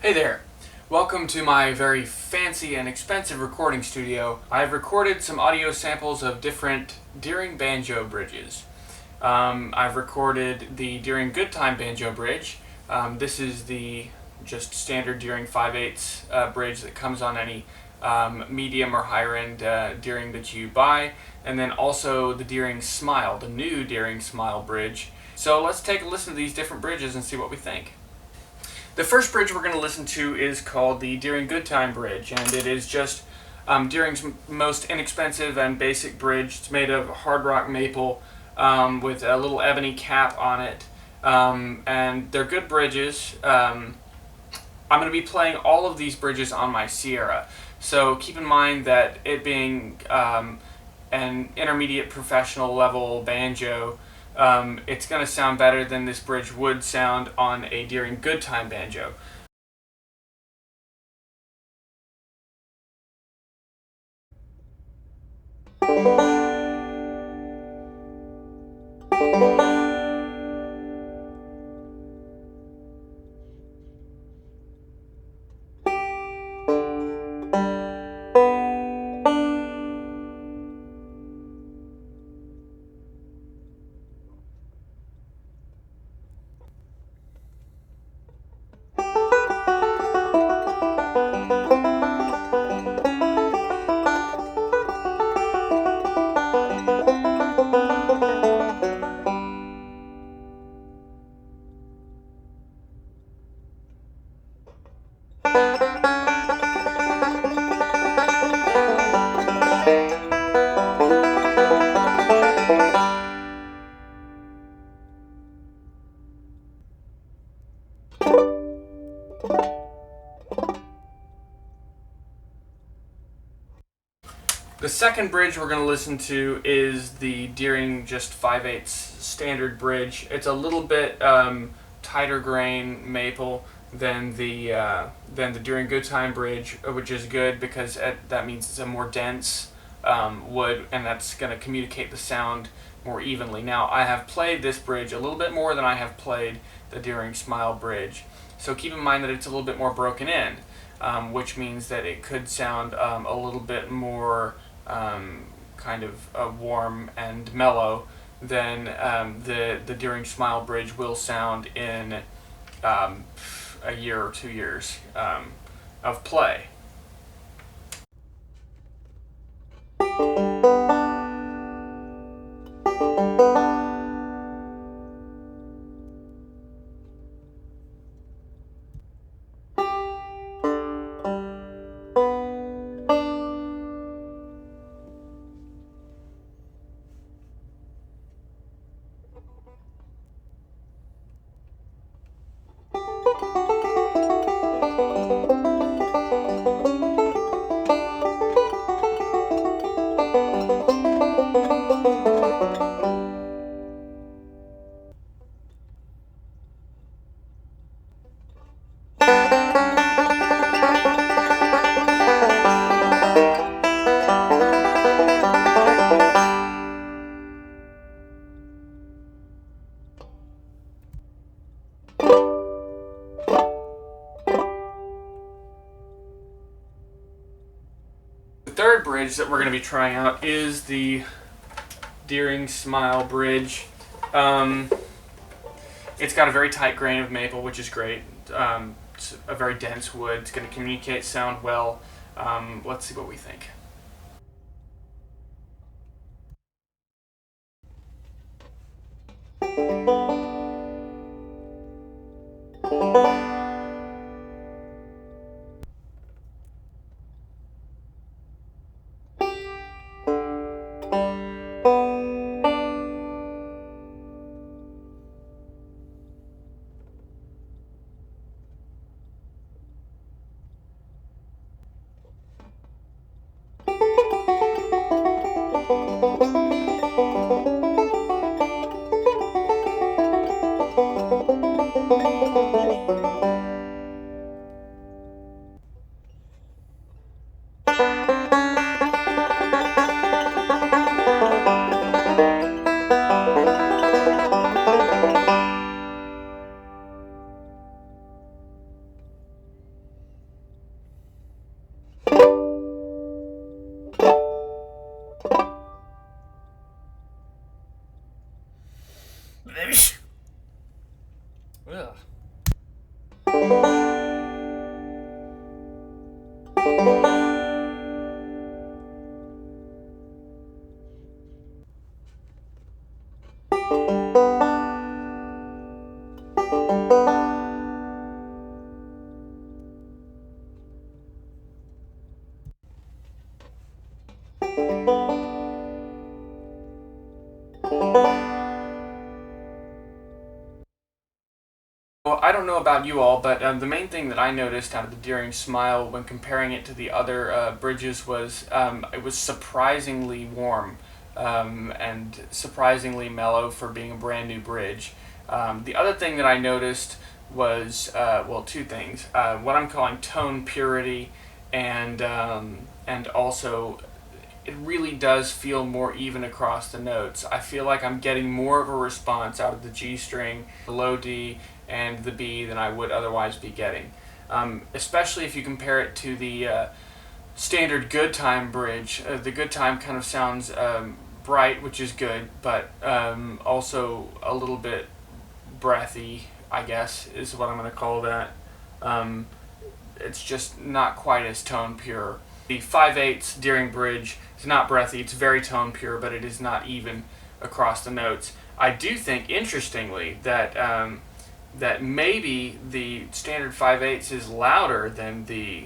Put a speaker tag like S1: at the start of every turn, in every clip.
S1: Hey there! Welcome to my very fancy and expensive recording studio. I've recorded some audio samples of different Deering banjo bridges. I've recorded the Deering GOODTIME banjo bridge. This is the just standard Deering 5/8 bridge that comes on any medium or higher end Deering that you buy. And then also the Deering Smile, the new Deering Smile bridge. So let's take a listen to these different bridges and see what we think. The first bridge we're going to listen to is called the Deering GOODTIME bridge, and it is just Deering's most inexpensive and basic bridge. It's made of hard rock maple with a little ebony cap on it, and they're good bridges. I'm going to be playing all of these bridges on my Sierra, so keep in mind that it being an intermediate professional level banjo, it's going to sound better than this bridge would sound on a Deering GOODTIME banjo. The second bridge we're going to listen to is the Deering just 5/8 standard bridge. It's a little bit tighter grain maple than the Deering GOODTIME bridge, which is good because that means it's a more dense wood, and that's going to communicate the sound more evenly. Now, I have played this bridge a little bit more than I have played the Deering Smile bridge, so keep in mind that it's a little bit more broken in, which means that it could sound a little bit more kind of warm and mellow than the Deering Smile bridge will sound in a year or 2 years of play. The third bridge that we're going to be trying out is the Deering Smile bridge. It's got a very tight grain of maple, which is great. It's a very dense wood. It's going to communicate sound well. Let's see what we think. Ugh. Well, I don't know about you all, but the main thing that I noticed out of the Deering Smile when comparing it to the other bridges was it was surprisingly warm and surprisingly mellow for being a brand new bridge. The other thing that I noticed was, well, two things. What I'm calling tone purity and also it really does feel more even across the notes. I feel like I'm getting more of a response out of the G string, the low D, and the B than I would otherwise be getting. Especially if you compare it to the standard GOODTIME bridge. The GOODTIME kind of sounds bright, which is good, but also a little bit breathy, I guess, is what I'm going to call that. It's just not quite as tone pure. The 5/8 Deering bridge is not breathy, it's very tone pure, but it is not even across the notes. I do think, interestingly, that that maybe the standard 5/8 is louder than the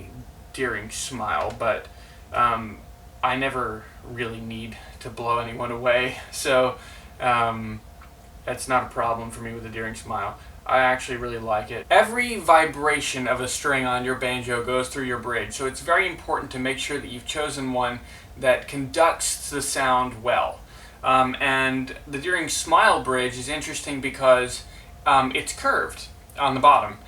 S1: Deering Smile, but I never really need to blow anyone away, so that's not a problem for me with the Deering Smile. I actually really like it. Every vibration of a string on your banjo goes through your bridge, so it's very important to make sure that you've chosen one that conducts the sound well. And the Deering Smile bridge is interesting because it's curved on the bottom.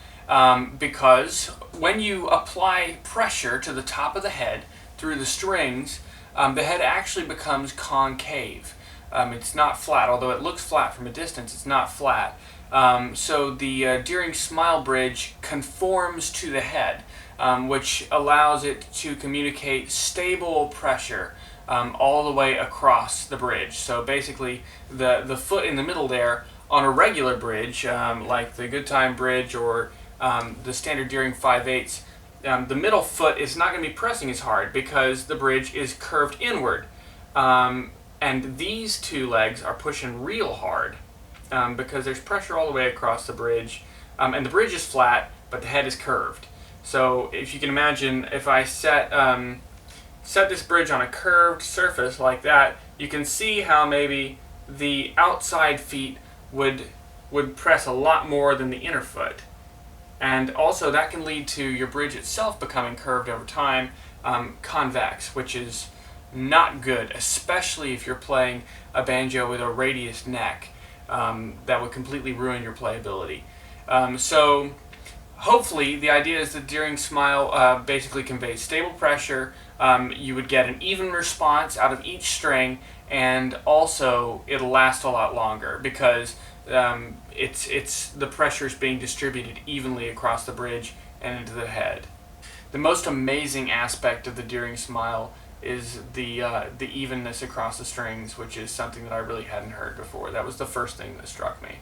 S1: Because when you apply pressure to the top of the head through the strings, the head actually becomes concave. It's not flat, although it looks flat from a distance, it's not flat. So the Deering Smile bridge conforms to the head, which allows it to communicate stable pressure all the way across the bridge. So basically, the foot in the middle there on a regular bridge, like the GOODTIME bridge or the standard Deering 5/8, the middle foot is not going to be pressing as hard because the bridge is curved inward. And these two legs are pushing real hard. Because there's pressure all the way across the bridge, and the bridge is flat, but the head is curved. So if you can imagine, if I set this bridge on a curved surface like that, you can see how maybe the outside feet would press a lot more than the inner foot. And also that can lead to your bridge itself becoming curved over time, convex, which is not good, especially if you're playing a banjo with a radius neck. That would completely ruin your playability. So hopefully the idea is that Deering Smile basically conveys stable pressure. You would get an even response out of each string, and also it'll last a lot longer because the pressure is being distributed evenly across the bridge and into the head. The most amazing aspect of the Deering Smile is the evenness across the strings, which is something that I really hadn't heard before. That was the first thing that struck me.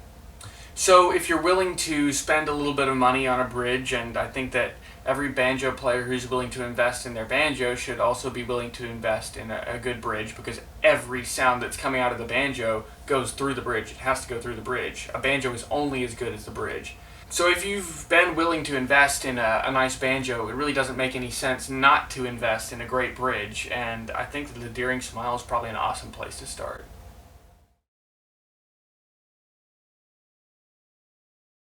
S1: So if you're willing to spend a little bit of money on a bridge, and I think that every banjo player who's willing to invest in their banjo should also be willing to invest in a good bridge, because every sound that's coming out of the banjo goes through the bridge. It has to go through the bridge. A banjo is only as good as the bridge. So if you've been willing to invest in a nice banjo, it really doesn't make any sense not to invest in a great bridge, and I think that the Deering Smile is probably an awesome place to start.